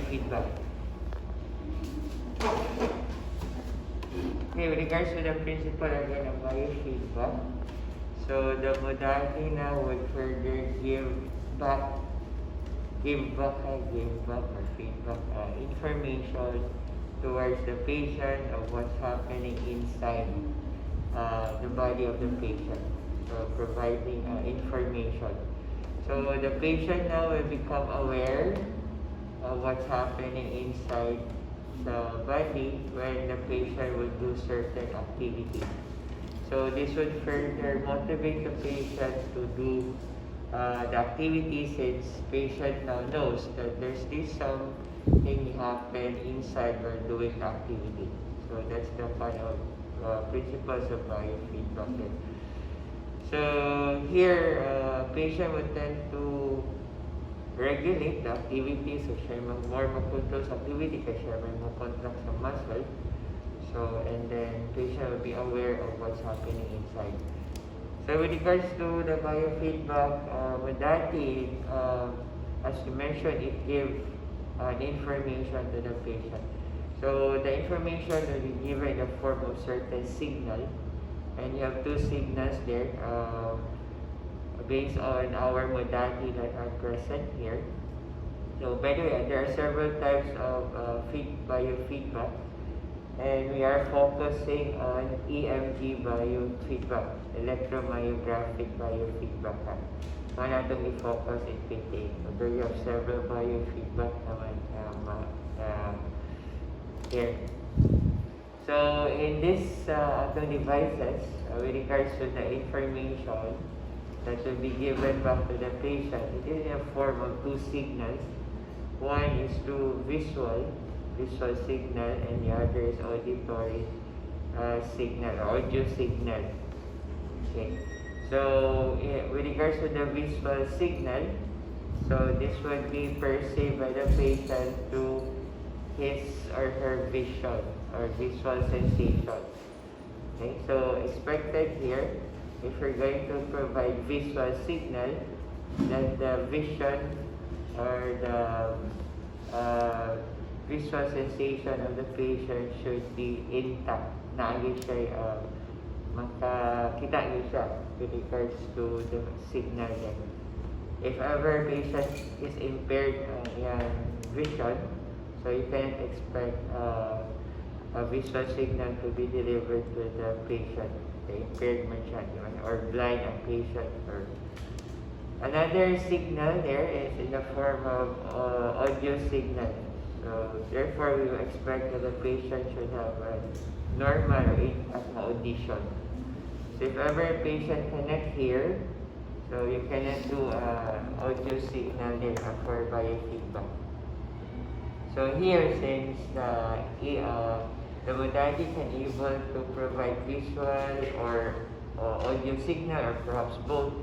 biofeedback. Okay, with regards to the principle again of biofeedback, so the modality now would further give back or feedback information towards the patient of what's happening inside the body of the patient. So providing information. So the patient now will become aware of what's happening inside the body when the patient will do certain activities. So this would further motivate the patient to do the activity, since patient now knows that there's this something happen inside while doing the activity. So that's the kind of principles of biofeedback. So here, patient would tend to regulate the activity. So siya more mag-control sa activity kasi siya may contract sa muscle. So, and then patient will be aware of what's happening inside. So with regards to the biofeedback modality, as you mentioned, it gives information to the patient. So the information will be given in the form of certain signal, and you have two signals there based on our modality that are present here. So by the way, there are several types of biofeedback, and we are focusing on EMG biofeedback, electromyographic biofeedback. Wala natong i-focus in PT. Although you have several biofeedback naman here. So in this devices, with regards to the information that will be given back to the patient, it is in a form of two signals. One is through visual signal, and the other is auditory signal, or audio signal. Okay. So with regards to the visual signal, so this would be perceived by the patient through his or her vision or visual sensation. Okay, so expected here, if we're going to provide visual signal, then the vision or the visual sensation of the patient should be intact. Naagi siya, makakita niyo siya with regards to the signal then. If ever patient is impaired vision, so you can't expect a visual signal to be delivered to the patient. The impaired man siya, or blind ang patient. Or another signal there is in the form of audio signal. So therefore, we will expect that the patient should have a normal or intact audition. So if ever a patient cannot hear, so you cannot do audio signal there for biofeedback. So here, since the modality can able to provide visual or audio signal, or perhaps both,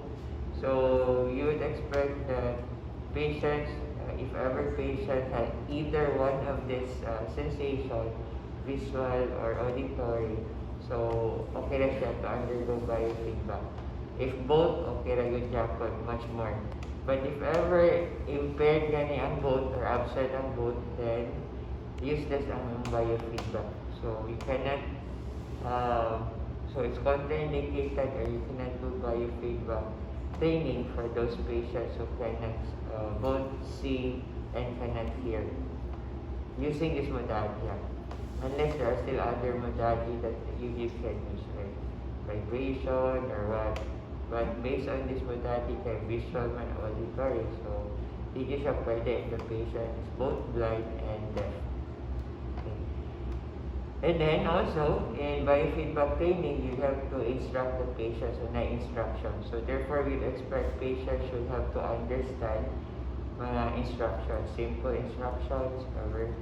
so you would expect that patients, if ever patient had either one of this sensation, visual or auditory, so okay na siya to undergo biofeedback. If both, okay ra yun Japan, much more. But if ever impaired gani ang both or absent ang both, then useless ang biofeedback. So you cannot, so it's contraindicated, or you cannot do biofeedback training for those patients who cannot both see and cannot hear using this modality. Unless there are still other modalities that you can use, like vibration or what. But based on this modality, kay visual man auditory, so hindi siya pwede if the patient is both blind and deaf. Okay. And then also, in biofeedback training, you have to instruct the patient, so na instruction. So therefore, we expect patients should have to understand mga instructions, simple instructions, or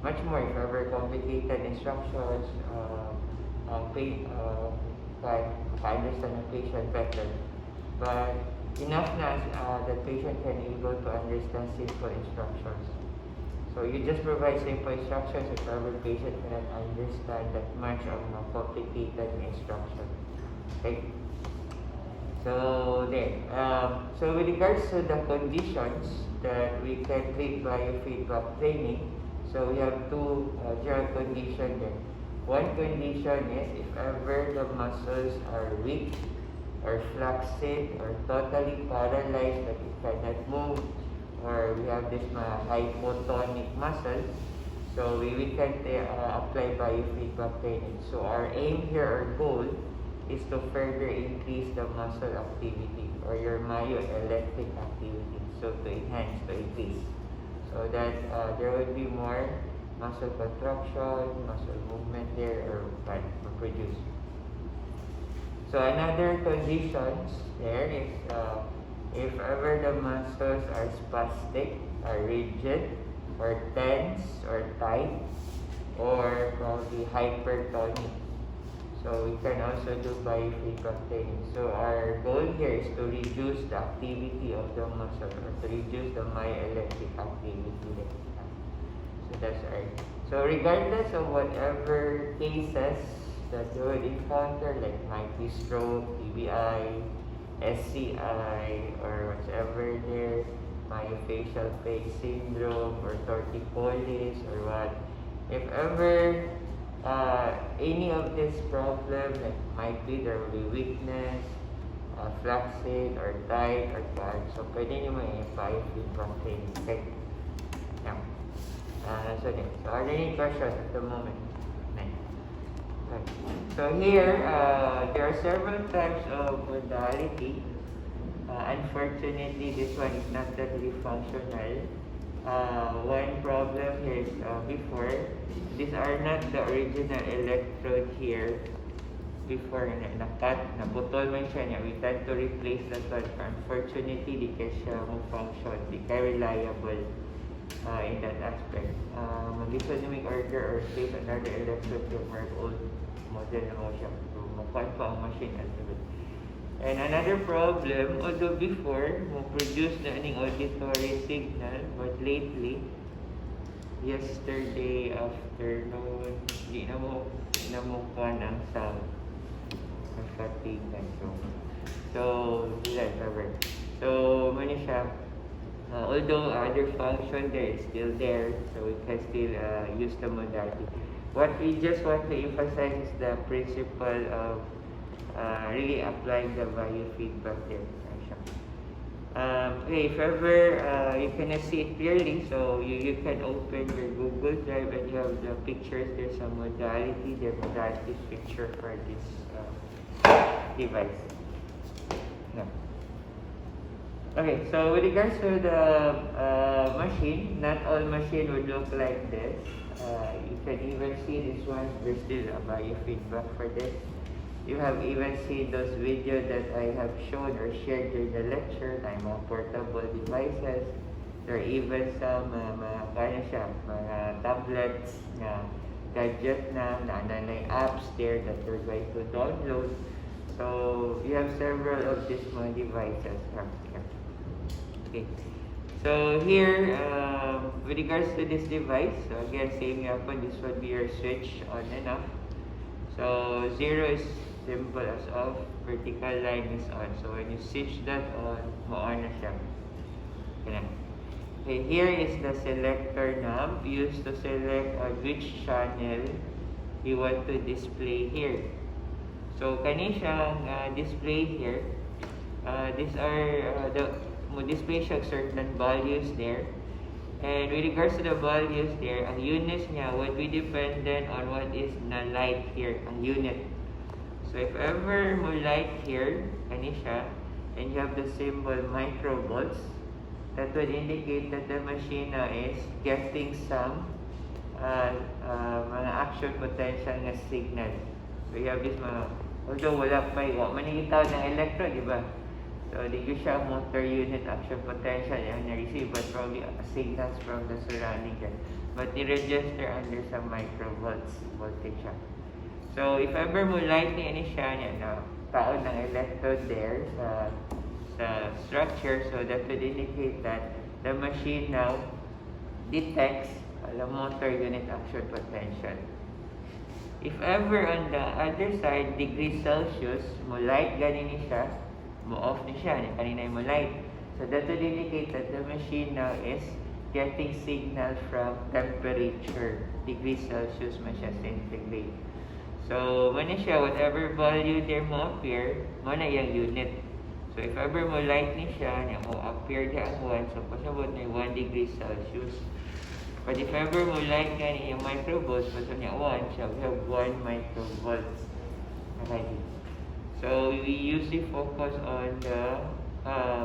much more if ever complicated instructions, understand the patient better. But enough na the patient can able to understand simple instructions. So you just provide simple instructions if ever patient cannot understand that much of complicated instruction. Okay. So there. So with regards to the conditions that we can treat biofeedback training, so we have two general conditions there. One condition is if ever the muscles are weak or flaccid or totally paralyzed, that it cannot move, or we have this hypotonic muscles, so we can apply biofeedback training. So our aim here or goal is to further increase the muscle activity or your myoelectric activity, so to enhance, to increase, so that there will be more muscle contraction, muscle movement there, or produce. So another conditions there is if ever the muscles are spastic, are rigid, or tense, or tight, or probably hypertonic. So we can also do biofeedback training. So our goal here is to reduce the activity of the muscle, or to reduce the myoelectric activity. So that's right. So regardless of whatever cases that you would encounter, like might be stroke, TBI, SCI, or whatever there, myofascial pain syndrome, or torticollis, or what, if ever any of this problem, like might be there will be weakness, flaccid, or tight, or bad, so pwede nyo biofeedback training. Okay? Now, so are there any questions at the moment? Okay. So here, there are several types of modality. Unfortunately, this one is not that really functional. One problem here is before, these are not the original electrode here. Before, nakat, naputol man siya niya. We tend to replace that one. Unfortunately, di kaya siya function, di kaya reliable in that aspect. Mag-isa nyo make order or place another electrode to mark old model na mo siya. So, makuha pa ang machine at the And another problem, although before, mo produce na aning auditory signal, but lately, yesterday afternoon, di na mo kuha ng sound. Nagkatigan. So, whatever. So, muna siya. Although other function there is still there, so we can still use the modality. What we just want to emphasize is the principle of really applying the biofeedback there. Okay, if ever you cannot see it clearly, so you can open your Google Drive and you have the pictures. There's a modality, the modality picture for this device. No. Okay, so with regards to the machine, not all machine would look like this. You can even see this one, there's still a biofeedback for this. You have even seen those videos that I have shown or shared during the lecture, like mga portable devices. There are even some mga tablets na gadget na apps there that you're going to download. So you have several of these mga devices. Okay. So here, with regards to this device, so again, same happen, this would be your switch on and off. So 0 is symbol as off, vertical line is on. So when you switch that on, mo-on na siya. Okay, here is the selector knob used to select on which channel you want to display here. So kani siyang display here. These are display siya certain values there. And with regards to the values there, ang units niya would be dependent on what is na light here, ang unit. So if ever mo light here, kani siya, and you have the symbol microvolts, that would indicate that the machine is getting some mga action potential na signal. So you have this mga, although wala manilitaw ng electron, di ba? So di ko siya motor unit action potential yung na-receive, but probably signals from the surrounding there. But ni-register under some microvolts voltage siya. So if ever mo light ni siya niya na taon ng electrode there sa structure, so that would indicate that the machine now detects the motor unit action potential. If ever on the other side, degree Celsius, mo light ganin siya, mo-off ni siya, kanina mo light. So that will indicate that the machine now is getting signal from temperature, degrees Celsius man siya centigrade. So, man siya, whatever value there mo appear, mo na yung unit. So, if ever mo light ni siya, niya mo appear niya ang 1, so pasabot na 1 degree Celsius. But if ever mo light nga niya yung microvolts, pasabot niya 1, siya we have 1 microvolts. Okay. So, we usually focus on the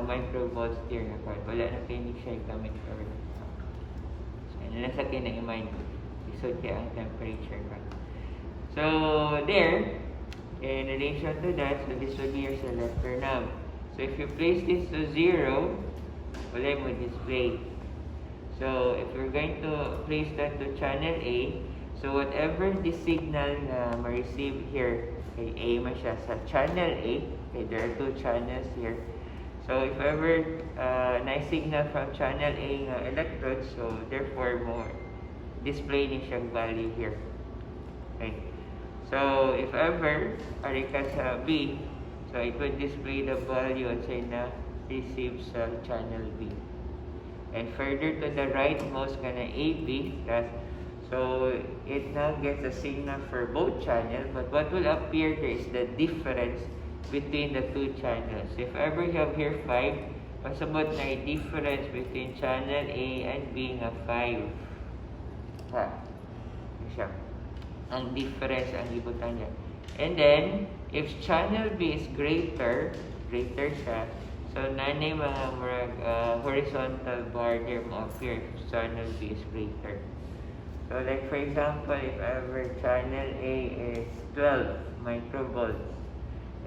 microvolts here na part. Wala na kayo ni siya gamit for so, nasa kayo na i-mind. Isod kaya ang temperature part. So, there, in relation to that, so this will be your selector knob. So, if you place this to 0, wala mo display. So, if you're going to place that to channel A, so whatever the signal na ma-receive here, okay, A man siya sa channel A, okay, there are 2 channels here. So, if ever na-signal from channel A nga electrode, so therefore, more display ni siyang value here. Okay. So, if ever, ari ka sa B, so it will display the value at say na receives sa channel B. And further to the rightmost ka na AB, so it now gets a signal for both channels, but what will appear there is the difference between the 2 channels. If ever you have here 5, pasabot na difference between channel A and B nga 5. Ha? Siya. Ang difference ang ibutan niya. And then, if channel B is greater siya, so nanay mga horizontal bar there mo appear if channel B is greater. So like for example, if ever channel A is 12 microvolts,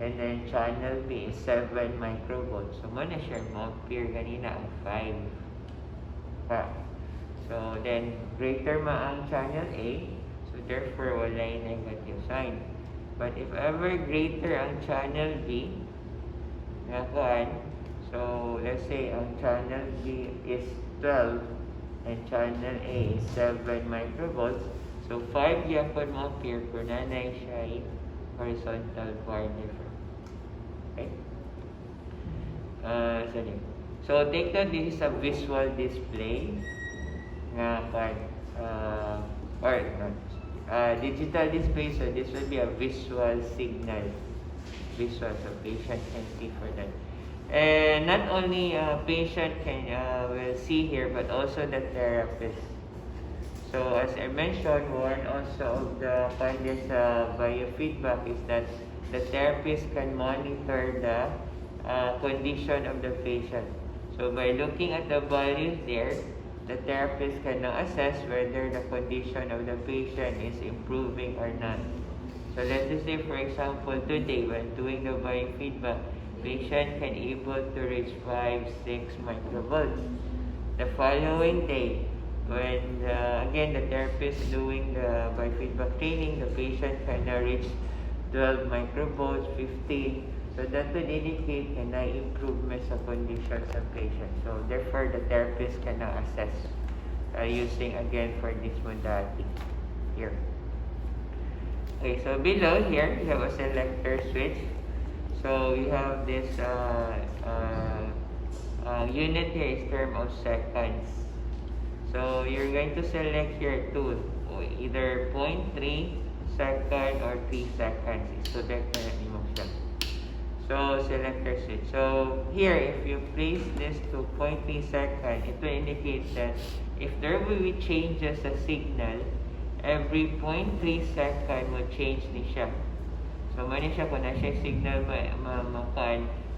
and then channel B is 7 microvolts, so muna siya mo appear ganina ang 5. Ha? So then, greater ma ang channel A, so therefore, wala yung negative sign. But if ever greater ang channel B, so let's say ang channel B is 12 and channel A is 7 microvolts, so 5 yapon mo appear kung nanay siya horizontal bar difference. Okay? So take note, this is a visual display nga digital display, so this will be a visual signal. Visual, so patient can see for that. And not only patient can will see here, but also the therapist. So as I mentioned, one also of the findings biofeedback is that the therapist can monitor the condition of the patient. So by looking at the values there, the therapist can now assess whether the condition of the patient is improving or not. So let's just say, for example, today when doing the biofeedback, patient can able to reach 5, 6 microvolts. The following day, when again the therapist doing the biofeedback training, the patient can now reach 12 microvolts, 15. So that will indicate an improvement sa condition sa patient. So therefore, the therapist can now assess using again for this modality here. Okay, so below here, you have a selector switch. So you have this unit here is term of seconds. So you're going to select here two, either 0.3 second or 3 seconds. So that mo siya. So selector switch. So here, if you place this to 0.3 second, it will indicate that if there will be changes sa signal, every 0.3 second will change ni siya. So mani siya kung na siya signal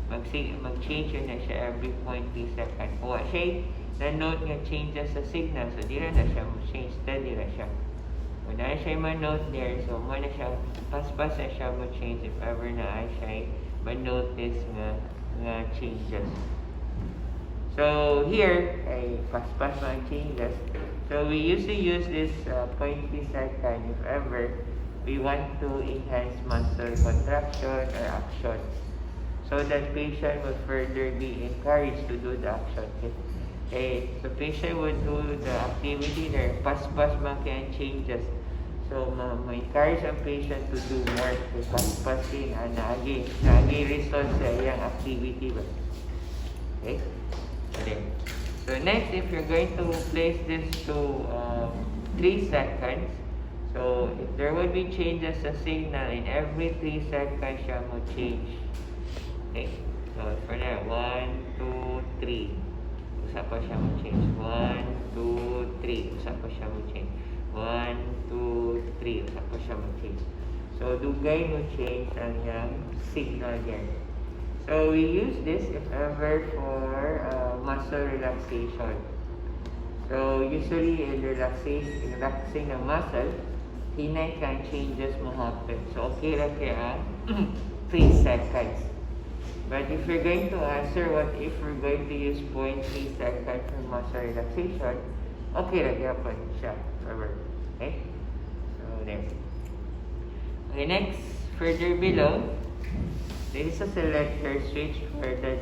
mag-change yun na siya every 0.3 second. Kung siya na-note nga changes sa signal, so di na siya mag-change, steady na siya. Kung na siya ma-note there, so muna siya, pas-pas na siya mag-change if ever na siya ma-notice nga changes. So here, ay pas-pas mga changes. So we usually use this 0.3 second if ever we want to enhance muscle contraction or action. So that patient will further be encouraged to do the action. Okay, so patient would do the activity there, pas-pas mga changes. So, ma-encourage ang patient to do more. Kay paspasin, naagi result sa iyang activity ba. Okay? So next, if you're going to place this to 3 seconds, so if there will be changes sa signal, in every 3 seconds siya mo change. Okay? So for now, 1, 2, 3. Usa pa siya mo change. 1, 2, 3. Usa pa siya mo change. 1, 2, 3. Usa pa siya mo change. So dugay mo change ang yang signal yan. So we use this if ever for muscle relaxation. So usually in relaxing ng muscle, hinay kan changes mo happen. So okay lang kaya 3 seconds. But if you're going to answer what if we're going to use 0.3 seconds for muscle relaxation, okay lang kaya pa siya. Okay? So there. Okay, next, further below, there is a selector switch for the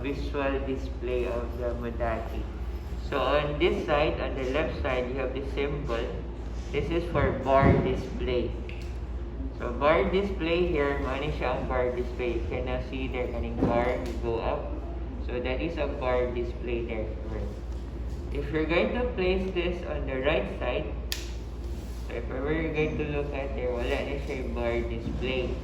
visual display of the modality. So on this side, on the left side, you have the symbol. This is for bar display. So bar display here, mani siya ang bar display. You can now see there kaning bar, you go up. So that is a bar display there. If you're going to place this on the right side, so if ever you're going to look at there, wala na siya bar display.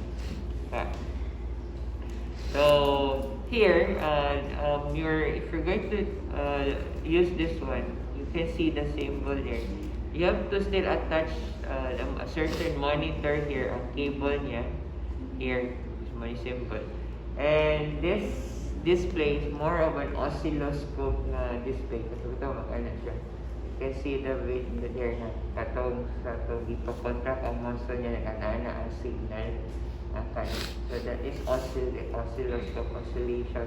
So here, if you're going to use this one, you can see the symbol there. You have to still attach a certain monitor here, ang cable niya. Here is my symbol. And this display is more of an oscilloscope na display. Kasi ito, makana siya. You can see the video there na katong ipakontract ang muscle niya, nakanana ang signal. Okay. So that is oscilloscope oscillation.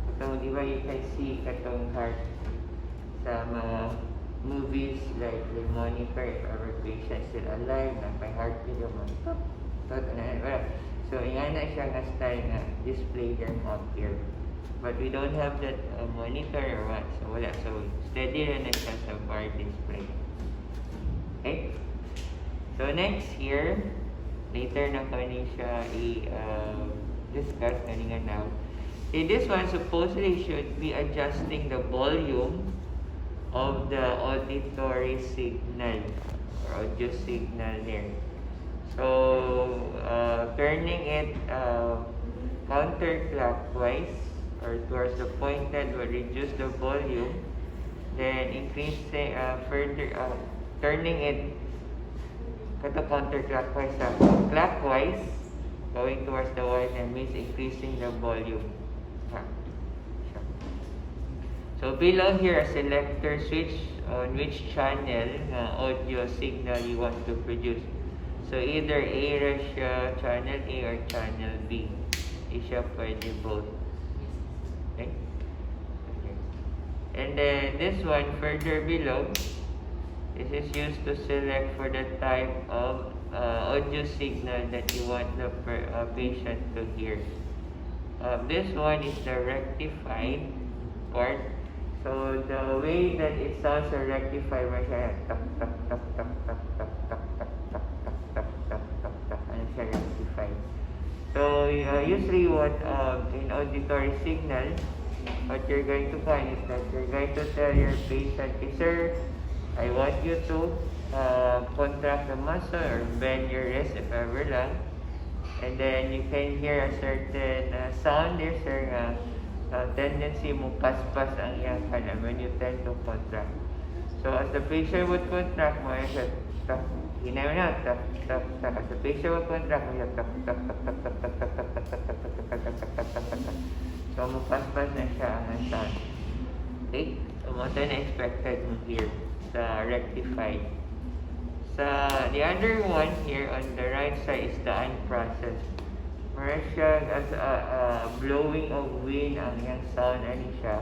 Katong di ba you can see katong heart sa mga movies like the monitor if our patient still alive, may heartbeat yung mga so ingana siya nga style nga display them up here. But we don't have that monitor or what, so wala. So steady na siya sa bar display. Okay? So next here, later na kani siya i-discuss kanina now. In this one, supposedly should be adjusting the volume of the auditory signal or audio signal there. So, turning it counterclockwise or towards the pointed will reduce the volume, then increasing further, turning it counterclockwise, clockwise, going towards the wire and means increasing the volume. So below here, a selector switch on which channel audio signal you want to produce. So either A siya, channel A or channel B. Siya pwede both. Okay? And then this one further below, this is used to select for the type of audio signal that you want the patient to hear. This one is the rectified part. So the way that it sounds a rectified, siya tak tak tak tak tak tak tak tak tak tak tak tak tak tak, ano siya rectified. So usually what in auditory signal, what you're going to find is that you're going to tell your patient, sir, I want you to contract the muscle or bend your wrist if ever lang. And then you can hear a certain sound there, sir, tendency mo paspas ang iyang kanan when you tend to contract. So as the patient would contract mo, hinay mo na, tap, tap, tap. As the patient would contract mo, tap, tap, tap, tap, tap, tap, tap, tap, tap, tap, tap, tap, tap, tap, tap. So mo paspas na siya ang sound. Okay? So mo na expected mo here sa rectified. Sa the other one here on the right side is the unprocessed. Meron siya as a blowing of wind ang yung sound ano siya.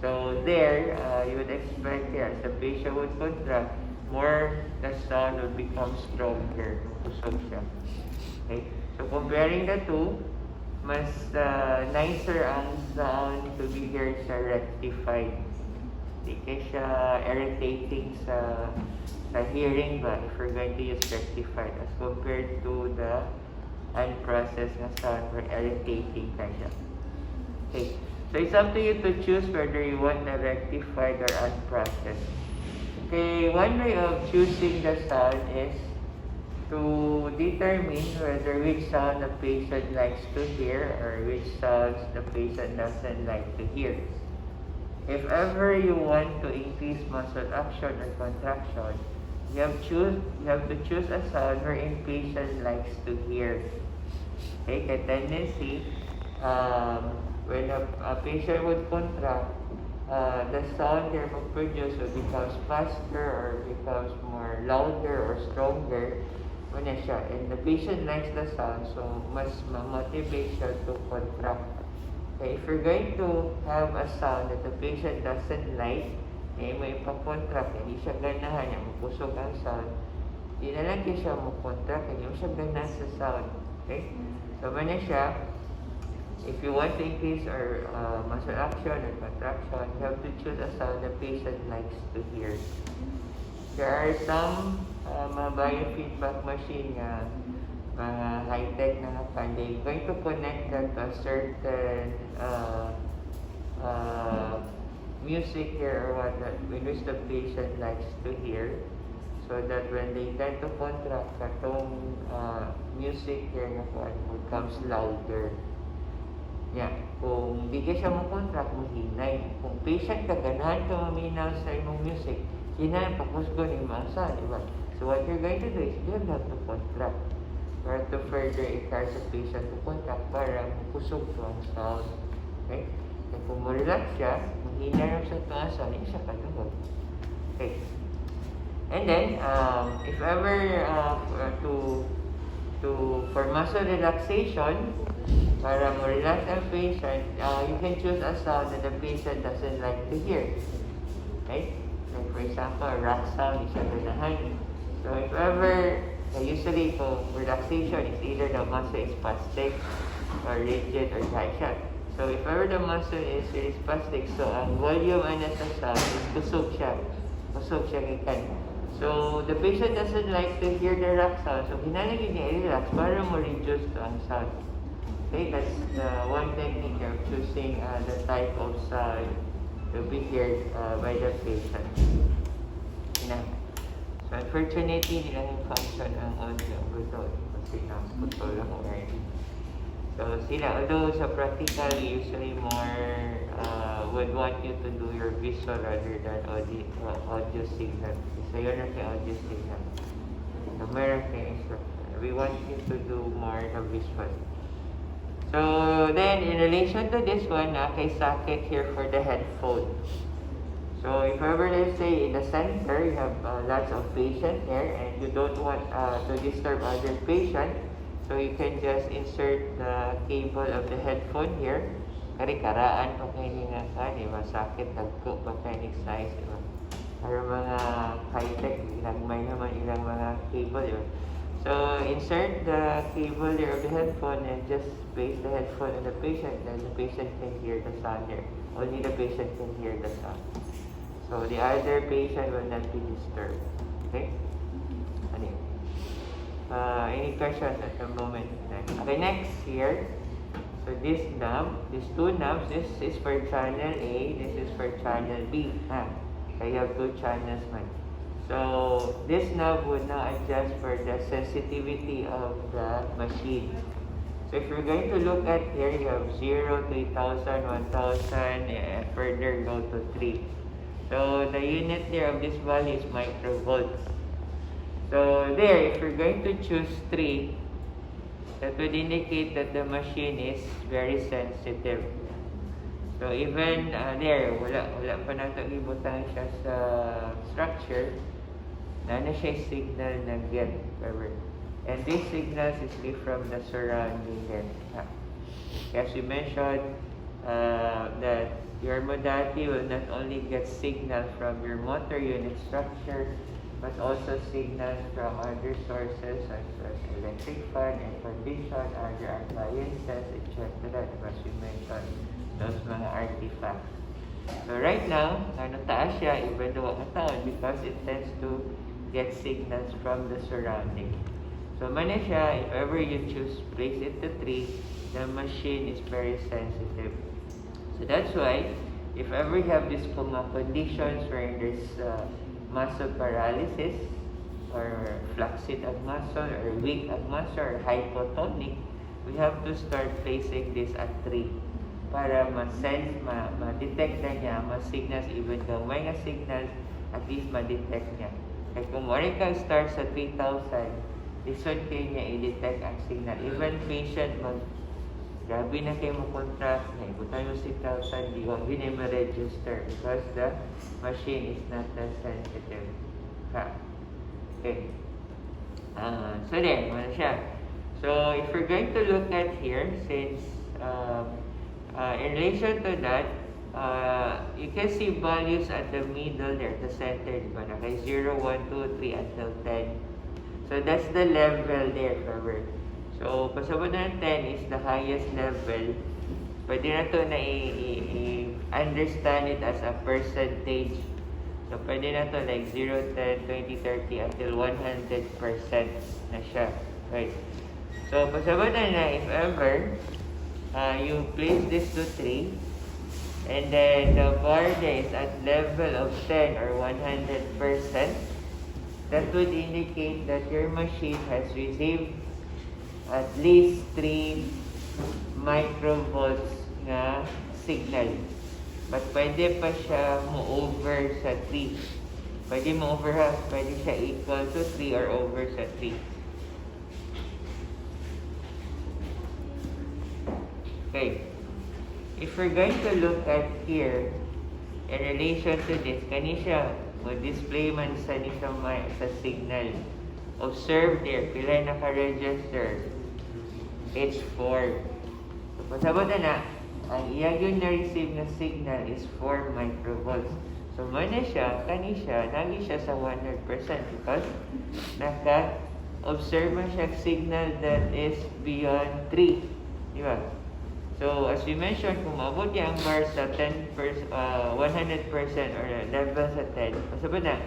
So there, you would expect here, as the patient would contract, more the sound would become stronger. Kusog siya. Okay? So comparing the two, mas nicer ang sound to be heard sa rectified. Hindi kaya siya irritating sa hearing ba if we're going to use rectified as compared to the unprocessed na sound where irritating ka siya. Okay. So it's up to you to choose whether you want the rectified or unprocessed. Okay, one way of choosing the sound is to determine whether which sound the patient likes to hear or which sounds the patient doesn't like to hear. If ever you want to increase muscle action or contraction, you have to choose a sound wherein patient likes to hear. Okay, a tendency when a patient would contract, the sound they will produce will becomes faster or becomes more louder or stronger when siya. And the patient likes the sound, so mas motivate siya to contract. Okay, if you're going to have a sound that the patient doesn't like, may ipakontract, hindi siya ganahan, mapusog ang sound, hindi na lang siya makontract, hindi mo siya ganahan sa sound. Okay? So, siya, if you want to increase our muscle action or contraction, you have to choose a sound the patient likes to hear. There are some mga biofeedback machine mga high-tech na they're going to connect that to a certain music here or whatnot, which the patient likes to hear, so that when they tend to contract, katong music here na becomes louder. Yeah. Kung di ka siya mo-contract, mahinay. Kung patient ka, ganahan ka maminaw sa imong music, hinay, pakusgo ni masa, diba? So what you're going to do is, you have to contract. You have to further encourage the patient to contract para kusog to ang sound. Okay? And kung mo-relax siya, mahinay lang sa tuwa sound, hindi siya katulog. Okay. And then, if ever for muscle relaxation, para mo-relax ang patient, you can choose a sound that the patient doesn't like to hear. Right? Like for example, a rock sound is ganahan. So if ever, usually for relaxation, it's either the muscle is spastic or rigid or tight. So if ever the muscle is really spastic, so ang volume na sa sound is kusog siya. Kusog siya gikan. So the patient doesn't like to hear the rock sound. So hinanagin niya i-relax para mo-reduce to ang sound. Okay, that's the one technique of choosing the type of sound to be heard by the patient. So unfortunately, hindi lang yung function ang audio button kasi naputol lang already. So although sa practical, usually more would want you to do your visual rather than audio signal. So yun na kay audio signal. So meron kay instruction. We want you to do more the visual. So then, in relation to this one, kay socket here for the headphone. So if ever, let's say, in the center, you have lots of patient here and you don't want to disturb other patient, so you can just insert the cable of the headphone here. Karaan pa kayo nga ka, di ba? Socket, nagko pa kayo size, di ba? Para mga high-tech, may naman ilang mga cable, di ba? So insert the cable here of the headphone and just place the headphone on the patient, then the patient can hear the sound here. Only the patient can hear the sound. So the other patient will not be disturbed. Okay? Any questions at the moment? Okay, next here. So this knob, these two knobs, this is for channel A, this is for channel B. So you have two channels, man. So this knob would now adjust for the sensitivity of the machine. So if you're going to look at here, you have 0 to 8,000, 1,000, and further go to 3. So the unit there of this value is microvolts. So there, if you're going to choose 3, that would indicate that the machine is very sensitive. So even there, wala pa nato ibutang siya sa structure, na siya signal na get. And these signals is from the surrounding here. As we mentioned, that your modality will not only get signal from your motor unit structure, but also signals from other sources such as electric fan, air condition, other appliances, etc. As we mentioned, those mga artifacts. So right now, taas siya, even though ang taon, because it tends to get signals from the surrounding. So muna siya, if ever you choose place it to 3, the machine is very sensitive. So that's why, if ever you have these conditions where there's muscle paralysis, or flaccid ang muscle, or weak ang muscle, or hypotonic, we have to start placing this at 3 para ma-sense, ma-detect na niya, ma-signals, even though may signals, at least ma-detect niya. Kaya kung wala ka start sa 3,000, lisod kayo niya i-detect ang signal. Even patient grabe na kayo mo contrast, naibutan yung 6,000, di wag yun ay ma-register because the machine is not that sensitive. Okay. So then, wala siya. So, if we're going to look at here, since in relation to that, you can see values at the middle there, the center, diba? Naka 0, 1, 2, 3 until 10. So that's the level there, cover. So, pasabot na 10 is the highest level. Pwede na to na i-understand it as a percentage. So, pwede na to like 0, 10, 20, 30 until 100% na siya. Right? So, pasabot na if ever, you place this to 3, and then the bar there is at level of 10 or 100%, that would indicate that your machine has received at least 3 microvolts na signal. But pwede pa siya mo-over sa 3. Pwede mo-over ha, pwede siya equal to 3 or over sa 3. Okay. If we're going to look at here, in relation to this, kani siya, mo-display man sa signal. Observe there, pila naka-register. It's 4. So, pasabot na, ang iyang yung na-receive na signal is 4 microvolts. So, mana siya, kani siya, nagi siya sa 100% because naka-observe man siya signal that is beyond 3. Diba? So, as we mentioned, kung maabot niya ang bar sa 100% or level sa 10, pasabot na,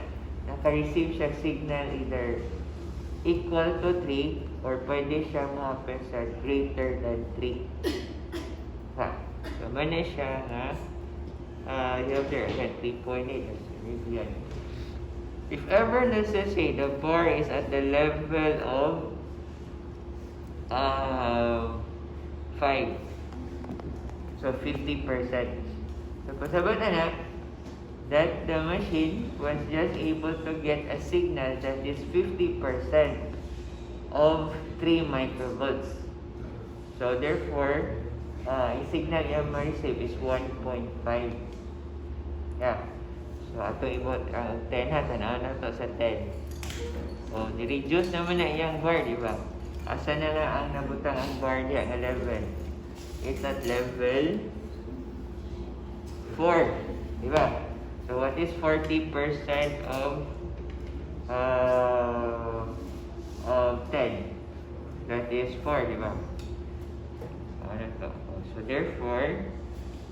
naka-receive siya signal either equal to 3 or pwede siya ma-happen sa greater than 3. So, mana siya nga, you have there again, 3.8. If ever, let's just say, the bar is at the level of 5. So, 50%. So, pasabot na that the machine was just able to get a signal that is 50% of 3 microvolts. So, therefore, yung signal yung ma-receive is 1.5. Yeah. So, ato ibot ang 10 ha, tanaw na to sa 10. So, ni-reduce naman na yung bar, di ba? Asa na nga ang nabutang ang bar niya, ang level? It's at level 4. Diba? So, what is 40% of 10? That is 4, diba? Ano to? So, therefore,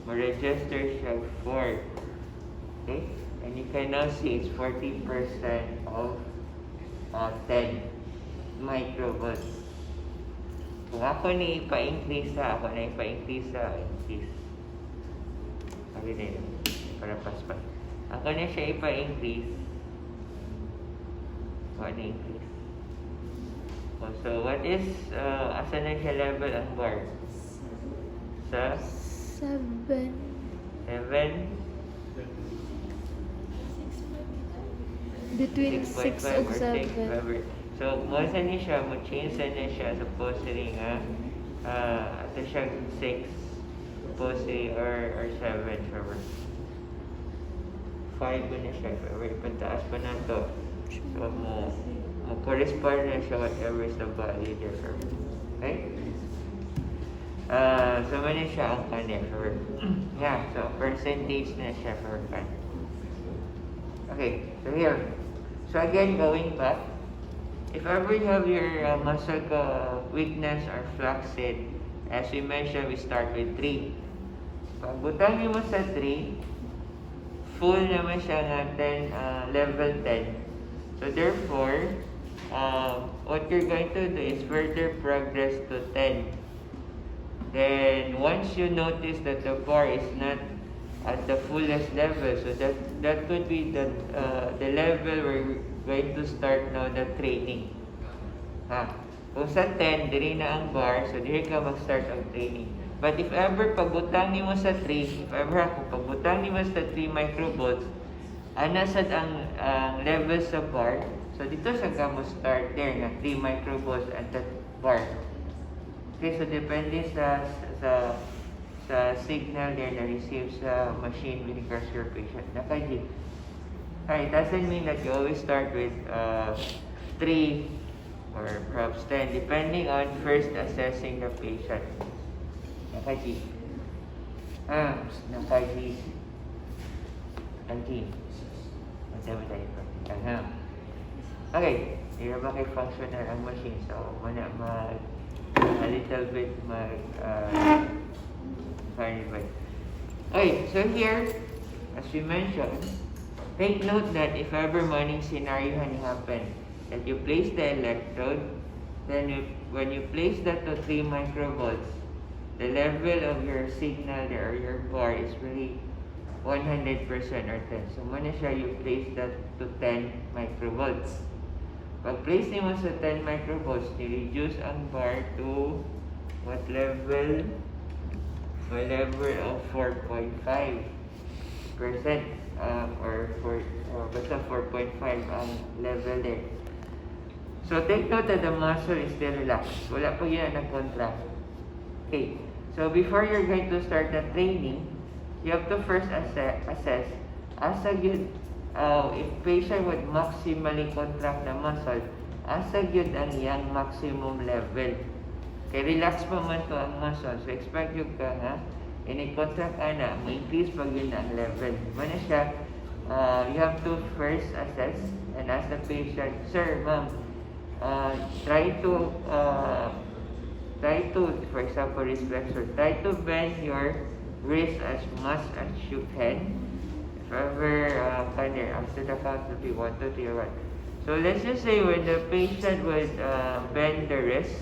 ma-register siya 4. Okay? And you can now see it's 40% of 10 microvolts. Kung ako ni ipa-increase ako na ipa-increase increase. Sabi na yun, para paspas. Ako na siya ipa-increase. Ako na increase. So, what is, asa na siya level ang bar? Sa? 7. 7? Between 6 and 7. So, mo sa niya siya, mo change sa niya siya, supposedly nga, ito siya 6, supposedly, or 7, sure. 5 ba na siya, or pantaas pa na to. So, mo correspond na siya whatever is the value there, sure. Okay? So, man siya ang kanya, sure. Yeah, so, percentage na siya, sure. Okay, so here. So, again, going back, if ever you have your muscle weakness or flaccid, as we mentioned, we start with 3. Pag butangin mo sa 3, full naman siya nga 10, level 10. So therefore, what you're going to do is further progress to 10. Then once you notice that the bar is not at the fullest level, so that could be the level where we're going to start now the training. Kung sa 10, diri na ang bar, so diri ka mag-start ang training. But if ever pagbutang nimo sa 3, if ever ako pagbutang nimo sa 3 microvolts, anasad ang level sa bar, so dito sa ka mo start there nga 3 microvolts at that bar. Okay, so depende sa signal there na receive sa machine with regards to your patient. Naka-G. It doesn't mean that you always start with 3 or perhaps 10, depending on first assessing the patient. Naka-G. Naka-G. Naka-G. Madami tayo practical, Okay, hindi na ba kay functional ang machine? So, a little bit clarify. Okay, so here, as we mentioned, take note that if ever morning scenario happen, that you place the electrode, then when you place that to 3 microvolts, the level of your signal there, or your bar, is really 100% or 10. So, muna siya, you place that to 10 microvolts. Pag place mo sa 10 microvolts, ni-reduce ang bar to what level? A level of 4.5%. Basta 4.5 ang level there. So, take note that the muscle is still relaxed. Wala pa yun nag-contract. Okay. So, before you're going to start the training, you have to first assess asa yun, if patient would maximally contract the muscle, asa yun ang iyang maximum level. Kaya relax pa man to ang muscle. So, expect yun ka ini-contract na, may-increase pag yun ang level. Mana siya, you have to first assess and ask the patient, Sir, ma'am, try to, for example, wrist flexor, try to bend your wrist as much as you can. If ever, after the count will be 1, 2, 3, 1. So let's just say when the patient would bend the wrist,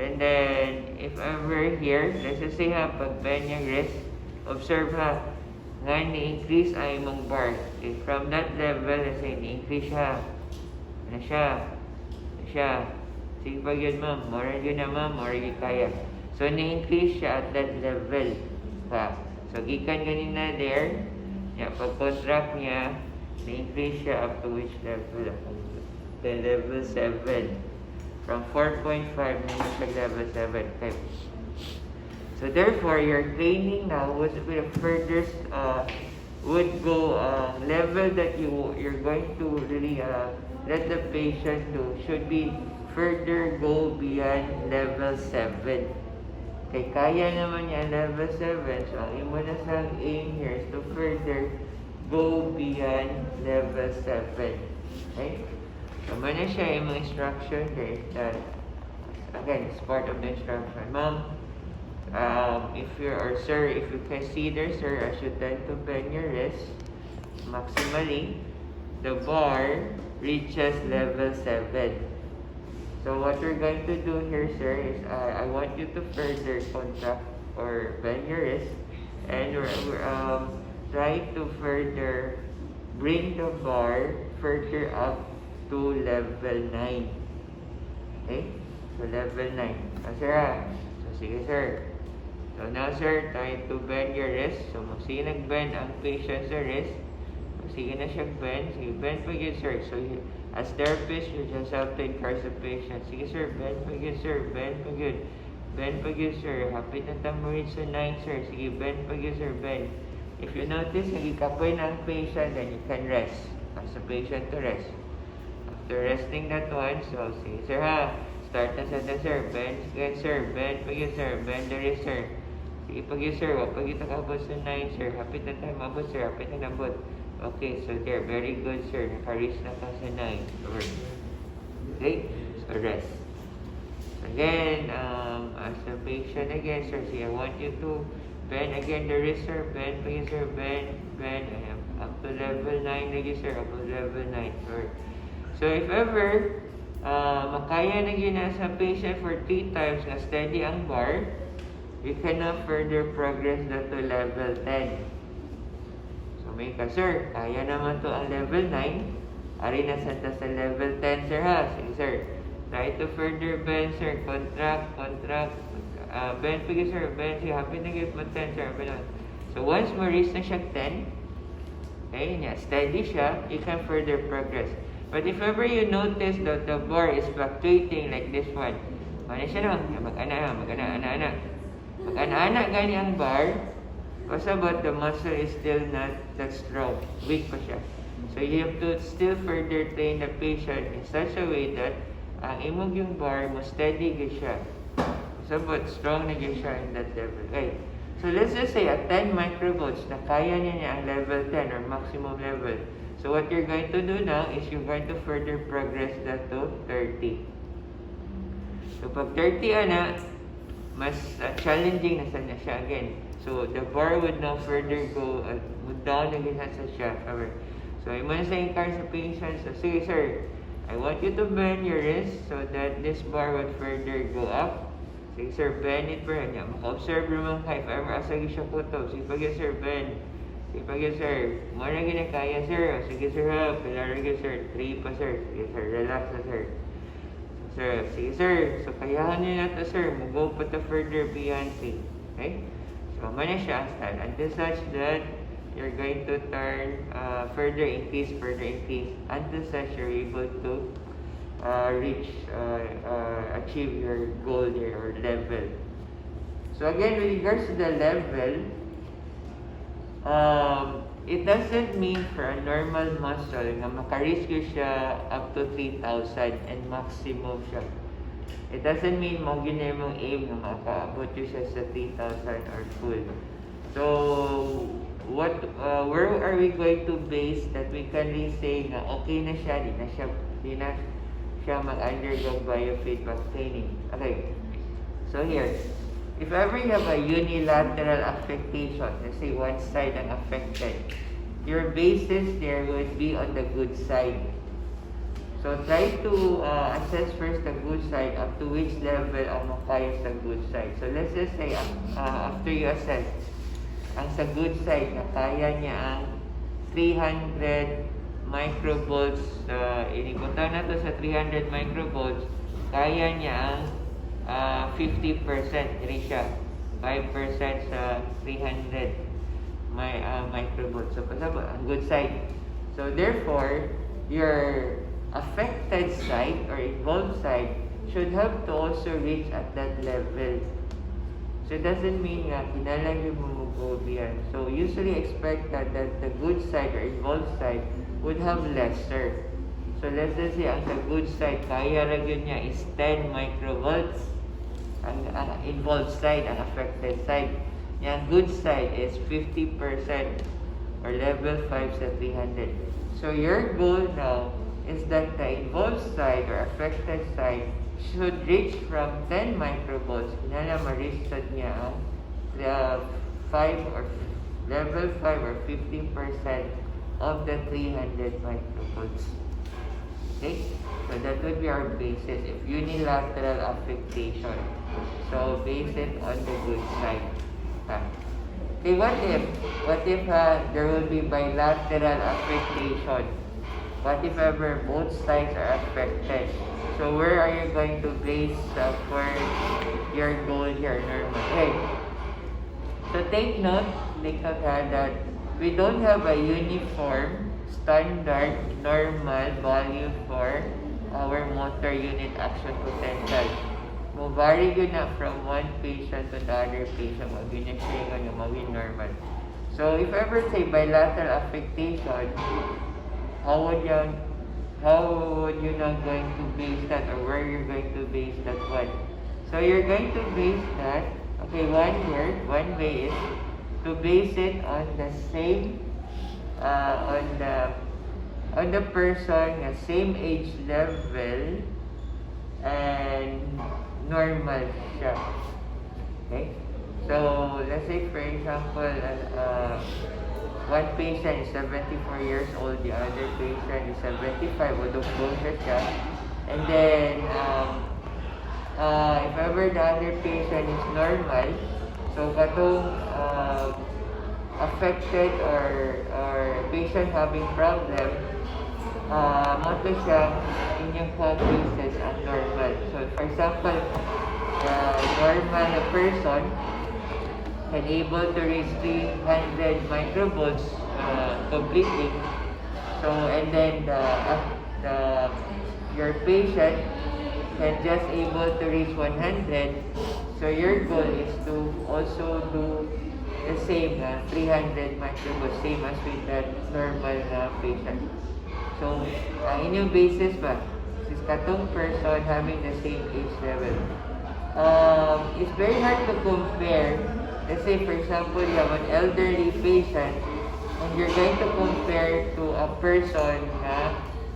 and then if ever here, let's just say pag bend yung wrist, observe nga ni-increase ay mong bar. Okay, from that level, let's say ni-increase siya. Sige pag yun ma'am, more yun na ma'am, more yun kaya. So ni-increase siya at that level. So gikan ganina there, pag-contract niya, ni-increase siya up to which level? The level 7. From 4.5 naman sa level 7. Okay. So therefore, your training now would be the furthest, would go level that you're going to really let the patient do should be further go beyond level 7. Okay, kaya naman niya level 7. So ang imo na sa aim here is to further go beyond level 7. Okay? So mana siya yung mga instruction there that again, it's part of the instruction. Ma'am, if you or sir, if you consider sir, as you tend to bend your wrist maximally, the bar reaches level 7. So what we're going to do here, sir, is I want you to further contract or bend your wrist, and we're try to further bring the bar further up to level 9. Okay? So level 9. Sir, so sige sir. So now sir, try to bend your wrist. So sige nag-bend ang patient sa wrist. Sige na siya bend. Sige, bend pa yun sir. So as therapist, you just have to encourage the patient. Sige sir, bend pa yun sir. Bend pa yun. Bend pa yun sir. Hapit na tamurin sa 9 sir. Sige, bend pa yun sir. Bend. If you notice, nagikapoy na ang patient, then you can rest. Ask the patient to rest. After resting that one, so sige sir start na sa sir. Bend again sir. Bend pa yun sir. Bend the wrist sir. Sige pag yun sir. Wapag ito kabot sa 9 sir. Hapit na tayo mabot sir. Hapit na nabot. Okay, so there, very good sir. Naka-reach na ka sa 9. Okay, so rest. Again, as the patient again, sir, see, I want you to Bend again the wrist, sir. Bend, please, sir. Bend. Ayan. Up to level 9 lagi, sir. Up to level 9, sir. So, if ever, makaya na yun sa patient for 3 times na steady ang bar, you can now further progress na to level 10. So, may ka, sir. Kaya naman to ang level 9. Ari na sa level 10, sir, ha? Sige, sir. Try to further bend, sir. Contract. Bend, sige, sir. Bend, sige. Happy na give mo 10, sir. So, once ma-reach na siya 10, okay, steady siya, you can further progress. But if ever you notice that the bar is fluctuating like this one, ano siya naman? Mag-ana-ana. Mag-ana-ana gani ang bar, kasi but the muscle is still not that strong. Weak pa siya. So you have to still further train the patient in such a way that ang imong yung bar mo steady gid siya. So but strong na gid siya in that level. Okay. So let's just say at 10 microvolts na kaya niya ang level 10 or maximum level. So what you're going to do now is you're going to further progress that to 30. So pag 30 mas challenging na siya again. So the bar would now further go down again sa siya. So I must encourage the patient, so sige sir, I want you to bend your wrist so that this bar would further go up. Sige sir, bend it for niya. Maka-observe naman ka if ever asagi siya po to. Sige pag sir, bend. Sige pag sir, muna ginakaya sir. Sige sir ha, pilaragin sir. 3 pa sir. Sige sir, relax na sir. Sir, sige sir. So kayahan niyo na to sir. Mag-go pa to further beyond 3. Okay? So muna siya ang stand. Until such that you're going to turn further increase until such you're able to achieve your goal there or level. So again, with regards to the level, it doesn't mean for a normal muscle na makareach siya up to 3,000 and maximum siya. It doesn't mean mo mong aim na makaabot siya sa 3,000 or full. So where are we going to base that we can really say na okay na siya, di na siya mag-undergo biofeedback training. Okay, so here, if ever you have a unilateral affectation, let's say one side ang affected, your basis there would be on the good side. So try to assess first the good side up to which level ang makaya sa good side. So let's just say after you assess, ang sa good side na kaya niya ang 300 microvolts, inipunta na to sa 300 microvolts, kaya niya ang 50%, hindi siya 5% sa 300 microvolts. So pasabot ang good side. So therefore your affected side or involved side should have to also reach at that level. So it doesn't mean nga kinalang mo go beyond. So usually expect that the good side or involved side would have lesser. So let's just say ang the good side kaya ra gyud niya is 10 microvolts. Ang involved side, ang affected side, yung good side is 50% or level 5 sa 300. So your goal now is that the involved side or affected side should reach from 10 microvolts. Kinala ma-reach niya ang 5 or level 5 or 50% of the 300 microvolts. Okay? So that would be our basis. If unilateral affectation, so base it on the good side. Okay, what if there will be bilateral affectation? What if ever both sides are affected? So where are you going to base for your goal here, normal? Okay. So take note that we don't have a uniform, standard, normal value for our motor unit action potential. Mo vary yun na from one patient to the other patient. Mag-yun siya yung normal. So if ever say bilateral affectation, how would you not going to base that, or where you're going to base that one? So you're going to base that, okay, one way is to base it on the same, on the person, same age level, and normal siya. Okay? So So, let's say for example, one patient is 74 years old, the other patient is 75, although closer siya. And then, if ever the other patient is normal, so katong affected or patient having problem, moto siya inyong cases abnormal. So, for example, normal person can able to reach 300 microvolts completely. So, and then your patient can just able to reach 100. So, your goal is to also do the same 300 microvolts, same as with that normal patient. So, ang inyong basis ba? Is katong person having the same age level. It's very hard to compare. Let's say, for example, you have an elderly patient and you're going to compare to a person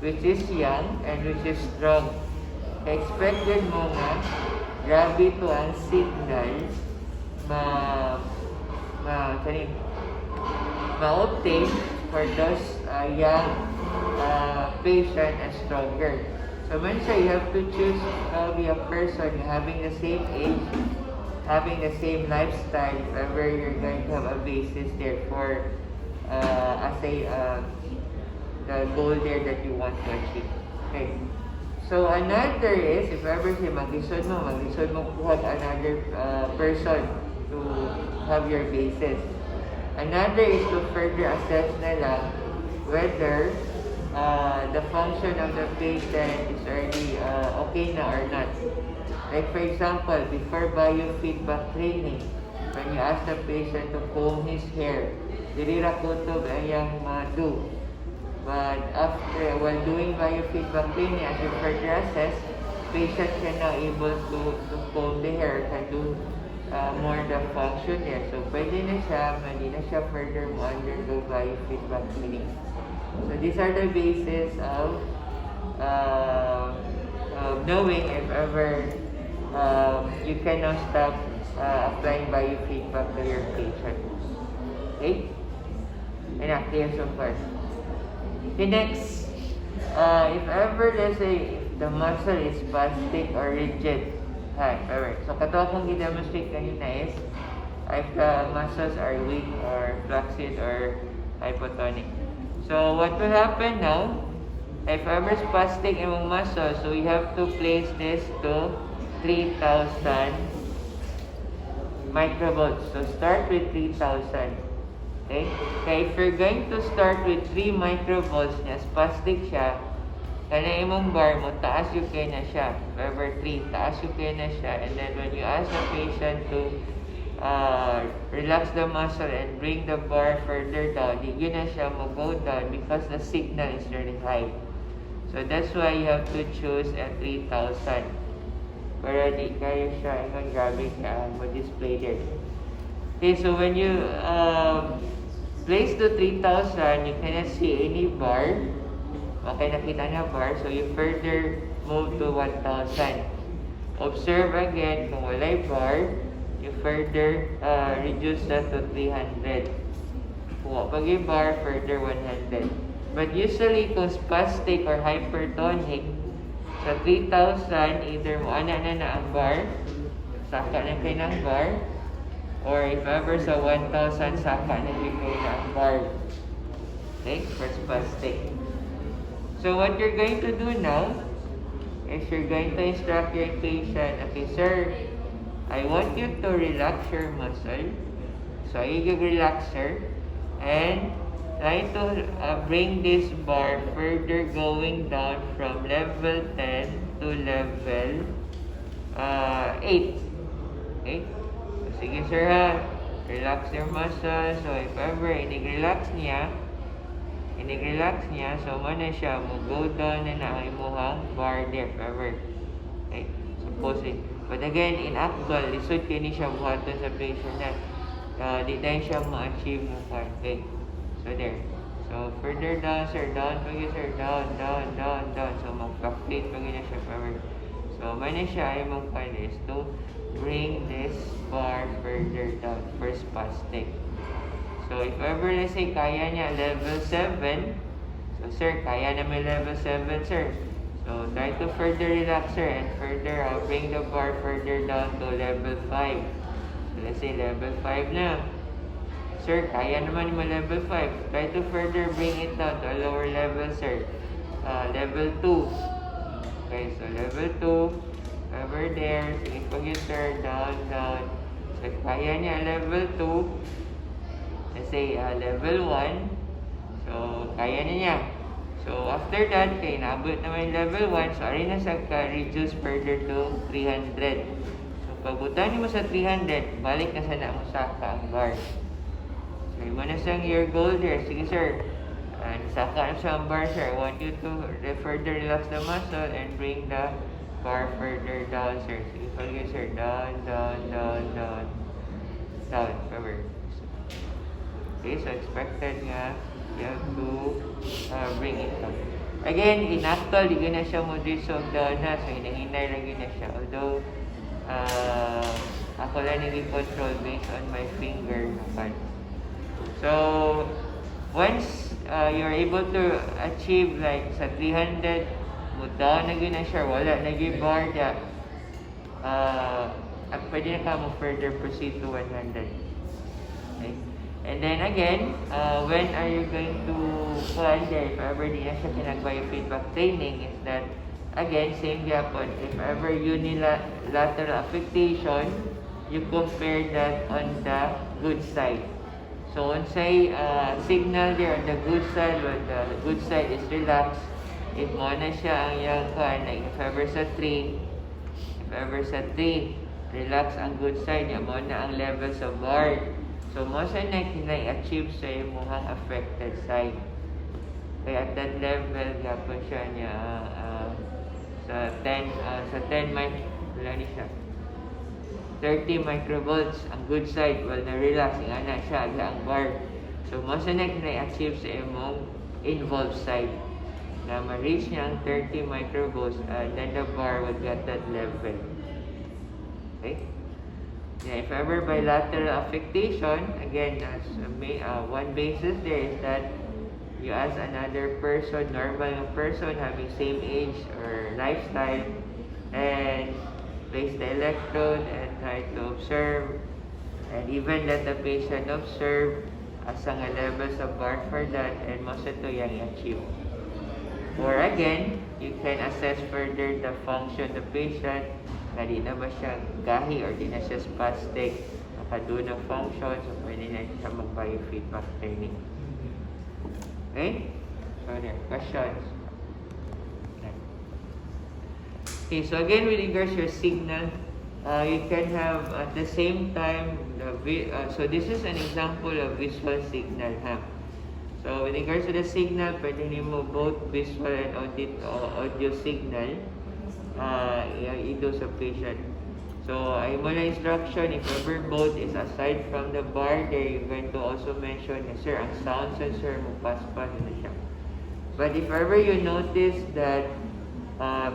which is young and which is strong. Expected mo nga, grabe to ang signal ma-obtain for those young patient and stronger. So, you have to choose probably a person having the same age, having the same lifestyle, if ever you're going to have a basis there for, the goal there that you want to achieve. Okay. So, another is, if ever siya mag-isod mo kuha another person to have your basis. Another is to further assess nila whether the function of the patient is already okay na or not. Like for example, before biofeedback training, when you ask the patient to comb his hair, dili ra kutob ayang do. But after, while doing biofeedback training, as you further assess, patient can now able to comb the hair, can do more the function there. So, pwede na siya further mo undergo biofeedback training. So, these are the basis of knowing if ever you cannot stop applying biofeedback to your patient. Okay? And clear so far. The next, if ever, let's say, if the muscle is spastic or rigid, so kato akong i-demonstrate kanina is if the muscles are weak or flaccid or hypotonic. So what will happen now, if ever spastic imong muscle, so we have to place this to 3,000 microvolts. So start with 3,000. Okay? Kaya if you're going to start with 3 microvolts niya, spastic siya, kana imong bar mo, taas yung kaya na siya. If ever 3, taas yung kaya na siya. And then when you ask the patient to relax the muscle and bring the bar further down, yun na siya mo go down because the signal is really high. So that's why you have to choose at 3,000. Para di kayo siya, ingon grabe ka, mo-display there. Okay, so when you place to 3,000, you cannot see any bar. Okay, nakita na bar. So you further move to 1,000. Observe again, kung walay bar, you further reduce that to 300. Kung pag bar, further 100. But usually, kung spastic or hypertonic, sa 3,000, either mo ana na ang bar, saka na kayo ng bar, or if ever sa 1,000, saka na kayo ng bar. Okay, for spastic. So what you're going to do now is you're going to instruct your patient, okay, sir, I want you to relax your muscle. So you relax her and try to bring this bar further going down from level 10 to level 8. Okay? So, sige sir ha, relax your muscle. So if ever inig-relax niya, so mana siya mo go down na ang imuhang bar there if ever. Okay? Supposing. But again, in actual, lisod kayo ni siya buhaton sa patient na di tayo siya ma-achieve mo part. Okay? So there. So further down, sir, down pag sir, down. So mag-complete pag siya if ever. So So, man siya ay mag-find is to bring this bar further down, first spastic. So, if ever, let's say, kaya niya level 7, so, sir, kaya na may level 7, sir. So, try to further relax, sir, and further bring the bar further down to level 5. So, let's say level 5 na. Sir, kaya naman yung level 5. Try to further bring it down to a lower level, sir. Level 2. Okay, so level 2. Over there. Sige, pag yun, sir, down. So, kaya niya level 2. Let's say level 1. So, kaya niya. So, after that, kaya naabot naman yung level 1. So, ari na sa reduce further to 300. So, pagbutan mo sa 300, balik na sa mo sa ang bar. So, mo na siyang your goal there. Sige, sir. Nasaka na siya ang bar, sir. I want you to further relax the muscle and bring the bar further down, sir. Sige, pag sir. Down. Cover. Okay, so expected nga you have to bring it down. Again, in actual, di na siya mo disog down na. So, hinahinay lang na siya. Although, ako lang nag-control based on my finger naman. So, once you're able to achieve like sa 300, down na na siya, wala, nag-bar niya, pwede na ka mo further proceed to 100. Okay? And then again, when are you going to plan there? If ever di na siya pinag-biofeedback training, is that, again, same yapon. If ever unilateral affectation, you compare that on the good side. So, say signal there on the good side, when the good side is relaxed, if mo na siya ang yung like if ever sa 3, relax ang good side, yan mo na ang level sa bar. So, mo sa na achieve sa yung mukhang affected side. Kaya at that level, gapon siya niya sa 10 wala ni siya. 30 microvolts ang good side, well na-relax nga na siya ang bar. So, most na achieve sa imong involved side na ma-reach niya ang 30 microvolts and then the bar will get that level. Okay? Yeah, if ever bilateral affectation, again, one basis there is that you ask another person, normal person having same age or lifestyle, and place the electrode and try to observe, and even let the patient observe asang levels of bar for that, and most ito yung achieve. Or again, you can assess further the function of the patient, na di na ba siya gahi or di na siya spastic, nakado na function, so pwede na siya mag-biofeedback training. Okay? So there, questions? Okay, so again, with regards to your signal, you can have at the same time, so this is an example of visual signal. So with regards to the signal, pwede mo both visual and audio signal ito sa patient. So ay mo na instruction, if ever both is aside from the bar, there you're going to also mention, sir, ang sound sensor mo pass-pass na siya. But if ever you notice that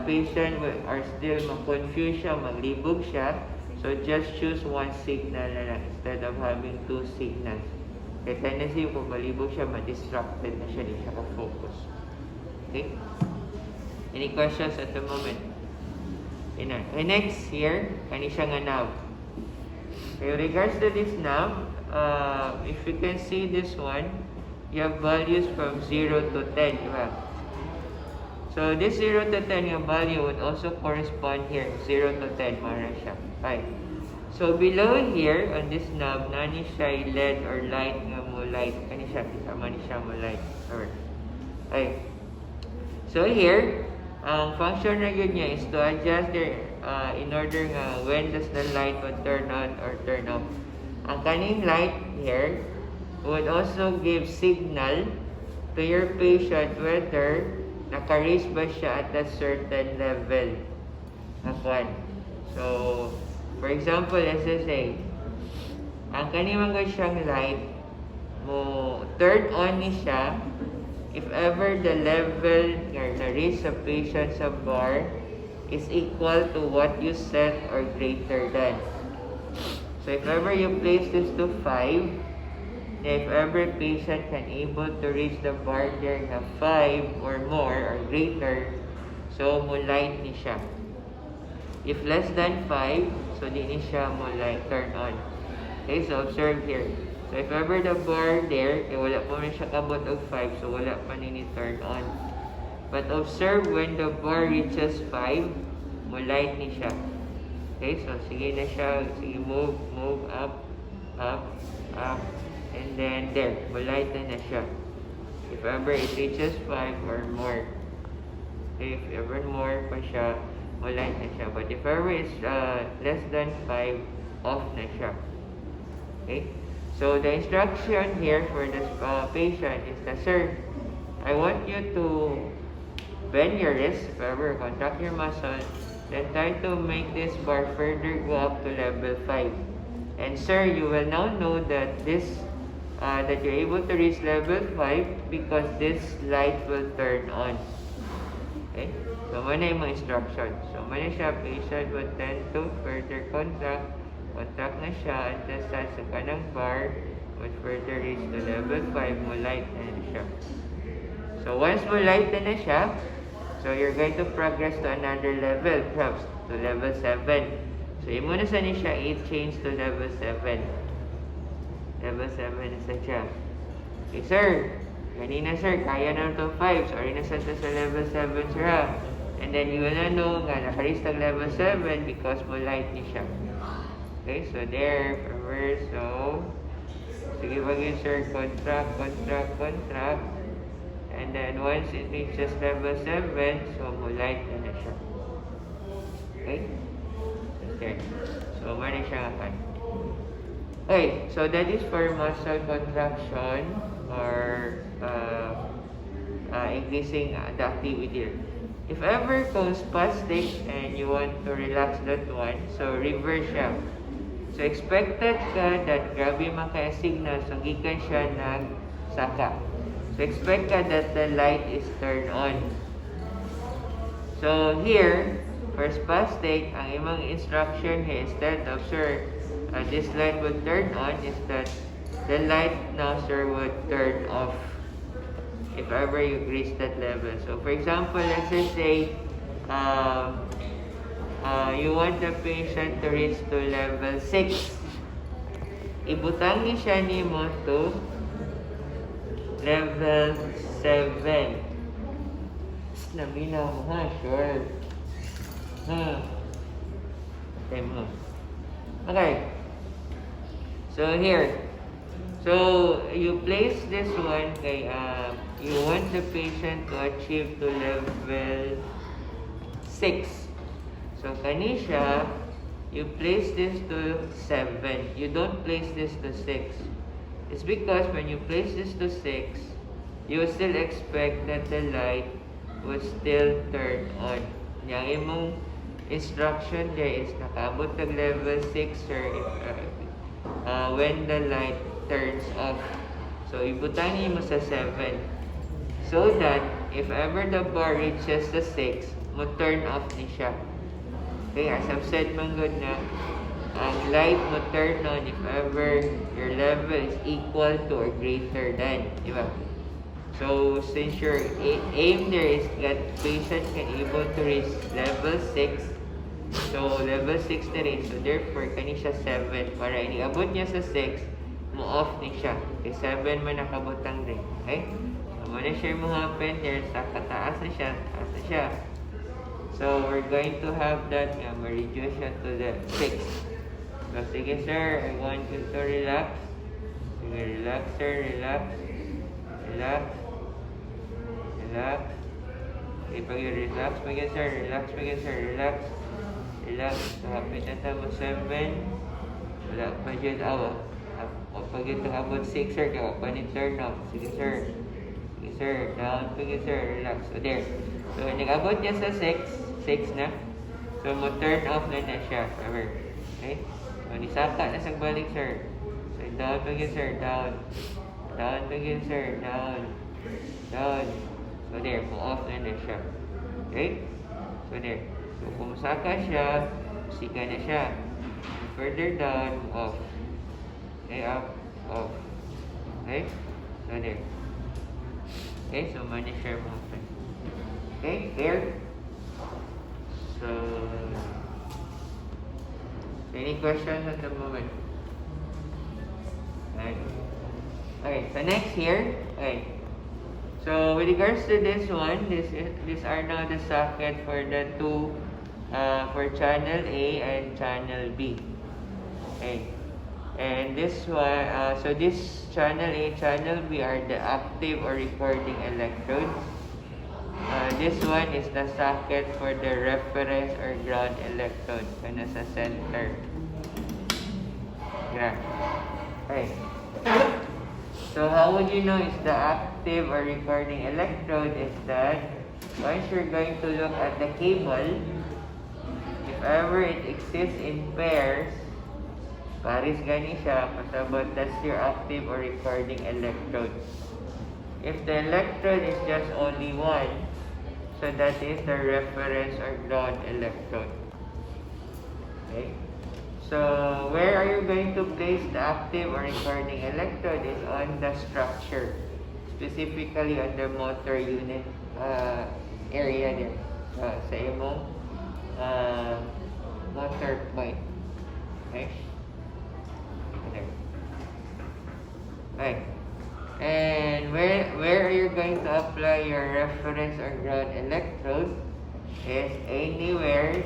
patient are still ma-confuse siya, maglibog siya, so just choose one signal na lang instead of having two signals. Kaya tendency kung malibog siya, ma-distracted na siya, di siya ka-focus. Okay? Any questions at the moment? Okay, next here, kani siya nga nav. Okay, regards to this nav, if you can see this one, you have values from 0 to 10, you have. So, this 0 to 10 yung value would also correspond here. 0 to 10, mara siya. Okay. So, below here, on this knob, nani siya LED or light nga mo light. Kani siya, kasama ni siya mo light. Okay. So, here, ang function na yun niya is to adjust there in order nga when does the light would turn on or turn off. Ang kaning light here would also give signal to your patient whether naka-reach ba siya at a certain level. So, for example, let's just say, ang kanimang siyang light, mo turn on ni siya if ever the level na na-reach sa patient sa bar is equal to what you set or greater than. So if ever you place this to 5, if ever patient can able to reach the bar there na 5 or more or greater, so mo light ni siya. If less than 5, so di ni siya mo light turn on. Okay, so observe here. So if ever the bar there, wala po rin siya kabot og 5, so wala pa ni turn on. But observe when the bar reaches 5, mo light ni siya. Okay, so sige na siya, sige move up, and then there, mo light na siya. If ever it reaches 5 or more. Okay, if ever more pa siya, mo light na siya. But if ever it's less than 5, off na siya. Okay? So, the instruction here for this patient is that, sir, I want you to bend your wrist, if ever, contract your muscle, then try to make this bar further go up to level 5. And sir, you will now know that this, that you're able to reach level 5 because this light will turn on. Okay? So, muna yung mga instruction. So, muna siya, patient will tend to further contract na siya until sa kanang bar will further reach to level 5, mo light na siya. So, once mo light na siya, so you're going to progress to another level, perhaps to level 7. So, imo na sa niya i-change to level 7. Level 7 na sa siya. Okay, sir. Kanina, sir, kaya na ito 5. So, already na sa level 7, sir, ha? And then, you will na know nga naka-reach tag level 7 because mo light ni siya. Okay, so there, reverse, so, sige bagay, sir, contract. And then, once it reaches level 7, so, mo light na siya. Okay? Okay. So, mali siya nga. Okay, so that is for muscle contraction or increasing the activity. If ever goes spastic and you want to relax that one, so reverse siya. So expected ka that grabe man kaya signal, so gikan siya nagsaka. So expect ka that the light is turned on. So here, for spastic, ang imong instruction here instead of, sir, this light will turn on, is that the light now, sir, would turn off if ever you reach that level. So for example, let's just say you want the patient to reach to level 6. Ibutang ni siya nimo to level 7. Namina mo ha, sure. Okay mo. Okay. So here. So you place this one kay you want the patient to achieve to level 6. So kanisha, you place this to 7. You don't place this to 6. It's because when you place this to 6, you will still expect that the light will still turn on. Yang imong instruction there is nakaabot ng level 6, sir, if, when the light turns off. So ibutang niyo mo sa 7. So that if ever the bar reaches the 6, mo turn off ni siya. Okay, as I've said man good na, ang light mo turn on if ever your level is equal to or greater than. Diba? So, since your aim there is that patient can able to reach level 6, so level 6 na rin. So, therefore, kani siya 7. Para iniabot niya sa 6, mo off ni siya. Okay, 7 man nakabutang rin. Okay? So, muna siya mo happen there sa kataas na siya. Taas na siya. So, we're going to have that ma-reduce siya to the 6. So, sige sir, I want you to relax. Sige, relax sir, relax. Relax. Relax. Okay, pag-relax pag sir, relax pag sir, relax. Relax. Kapit na tamo 7. Wala pa dyan awa. O pag ito abot 6 sir, kaya pa ni turn off. Sige sir. Sige sir, down pag sir, relax. So there. So, nag-abot niya sa 6 na. So, mo turn off na siya. Okay? So, nisaka na sa balik, sir. So, down pag sir, down. Down pag sir, down. Down. So, there, mo off na siya. Okay? So, there. So, kung saka siya, sika na siya. Further down, off. Okay, up, off. Okay? So, there. Okay, so money share movement. Okay, clear? So, any questions at the moment? Okay, so next here, okay. So with regards to this one, these are now the socket for the two, for channel A and channel B. Okay, and this one, so this channel A, channel B are the active or recording electrodes. This one is the socket for the reference or ground electrode. So nasa center. Yeah. Okay. So how would you know it's the active or recording electrode is that once you're going to look at the cable, if ever it exists in pairs, pares gani siya, pasabot that's your active or recording electrode. If the electrode is just only one, so that is the reference or ground electrode. Okay? So, where are you going to place the active or recording electrode is on the structure, specifically on the motor unit area there, sa imong motor point. Okay? There. Okay. And where are you going to apply your reference or ground electrode is anywhere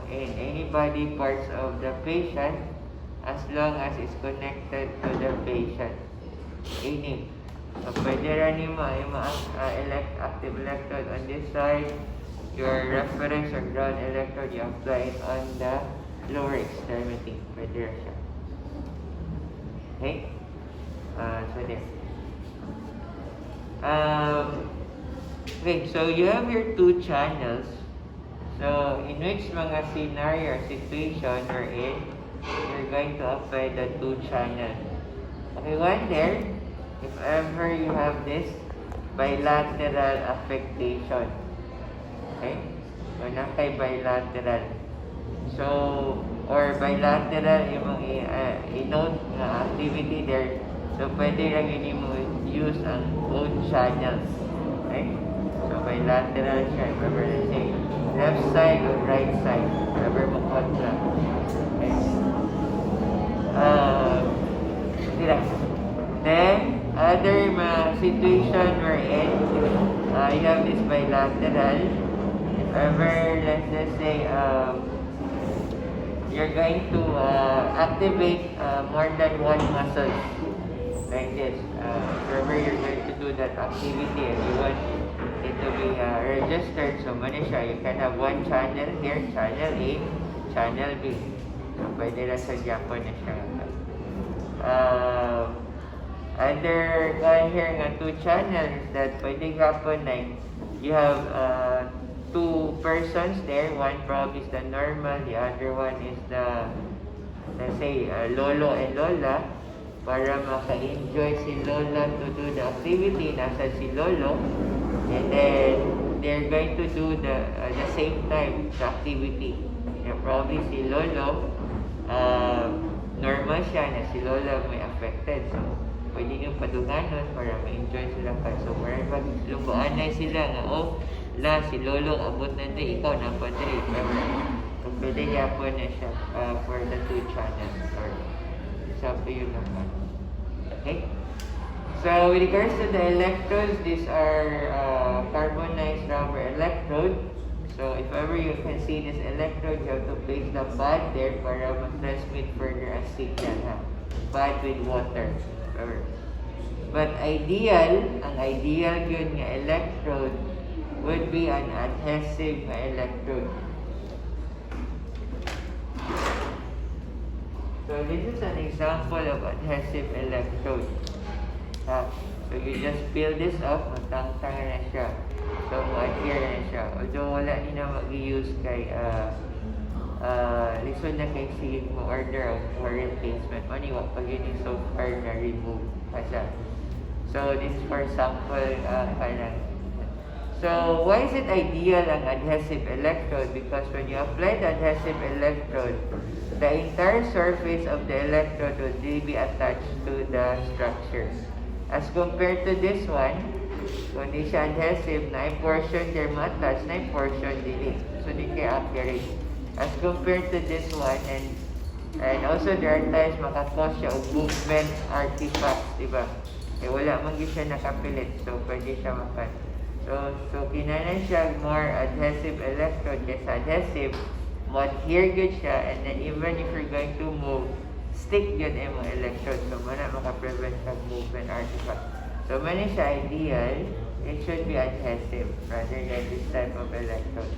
in any body parts of the patient as long as it's connected to the patient. Any. So, pwede rin mo active electrode on this side, your reference or ground electrode, you apply it on the lower extremity. Pwede rin siya. Okay? So there. Okay, so you have your two channels. So, in which mga scenario or situation we're in, you're going to apply the two channels. Okay, one there, if ever you have this bilateral affectation. Okay? So, nakay bilateral. So, or bilateral yung i-note na activity there. So, pwede lang yun mo use ang both channels. Okay? So, bilateral siya. Remember, let's say, left side or right side. Remember mo kontra. Okay? Then, other situation we're in, you have this bilateral. If ever, let's say, you're going to activate more than one muscle. Like this. Remember, you're going to do that activity and you want it to be registered. So, siya, you can have one channel here, channel A, channel B. So, pwede lang sa Japan na siya. Other here nga two channels that pwede gapon na you have two persons there. One probably is the normal, the other one is the, let's say, lolo and lola. Para maka-enjoy si lola to do the activity, nasa si lolo, and then they're going to do the same time the activity. And probably si lolo, normal siya na si lola may affected. So, pwede nyo paduganon para ma-enjoy sila ka. So, pag lumbuan na sila nga, si lolo abot na din, ikaw na pa din. So, pwede yapon na siya for the two channels. Or, sabi yun naman. Okay? So, with regards to the electrodes, these are carbonized rubber electrode. So, if ever you can see this electrode, you have to place the pad there para ma-transmit further a signal. Pad with water. But ang ideal yun nga electrode would be an adhesive electrode. So this is an example of adhesive electrode. So you just peel this off, matangtang na siya. So ma-adhere na siya. Although wala ni na mag-use kay lisod na kay sige mo order for replacement. Maniwa pag yun yung so far na remove. So this is for sample So, why is it ideal ang adhesive electrode? Because when you apply the adhesive electrode, the entire surface of the electrode will be attached to the structure. As compared to this one, kung di siya adhesive, na portion there ma-attach, na portion dili. So, di kaya accurate. As compared to this one, and also there are times makakos siya og movement artifacts, diba? Eh, wala man gyud siya nakapilit, so pwede siya makan. So kinahanglan siya more adhesive electrode kaysa adhesive, ma-adhere good siya, and then even if you're going to move, stick yun yung mga electrode. So mana maka-prevent ng movement artifact. So man siya ideal, it should be adhesive rather than this type of electrode.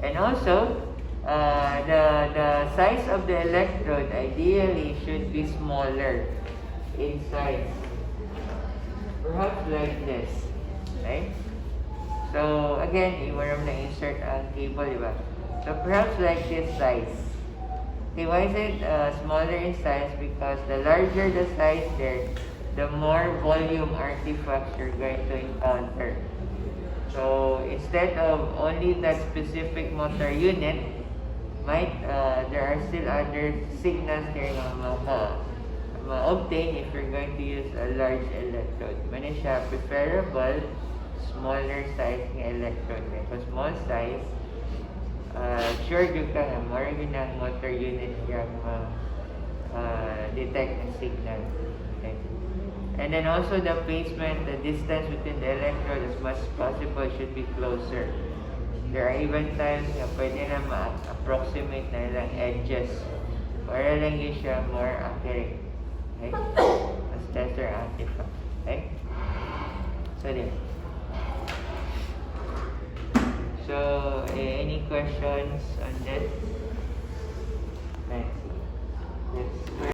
And also, the size of the electrode ideally should be smaller in size. Perhaps like this. Right? So, again, you want to insert ang cable, diba? So, perhaps like this size. Okay, why is it smaller in size? Because the larger the size there, the more volume artifacts you're going to encounter. So, instead of only that specific motor unit, there are still other signals there na ma-obtain if you're going to use a large electrode. Mani siya preferable smaller size ng electrode. Because small size, sure yung ka nga, more yun ang motor unit yung detect ng signal. Okay. And then also the placement, the distance between the electrode as much as possible should be closer. There are even times na pwede na ma-approximate na ilang edges para lang yun siya more accurate. Okay? As tester artifact. Okay? So, there. So, any questions on this? Thanks. Yes.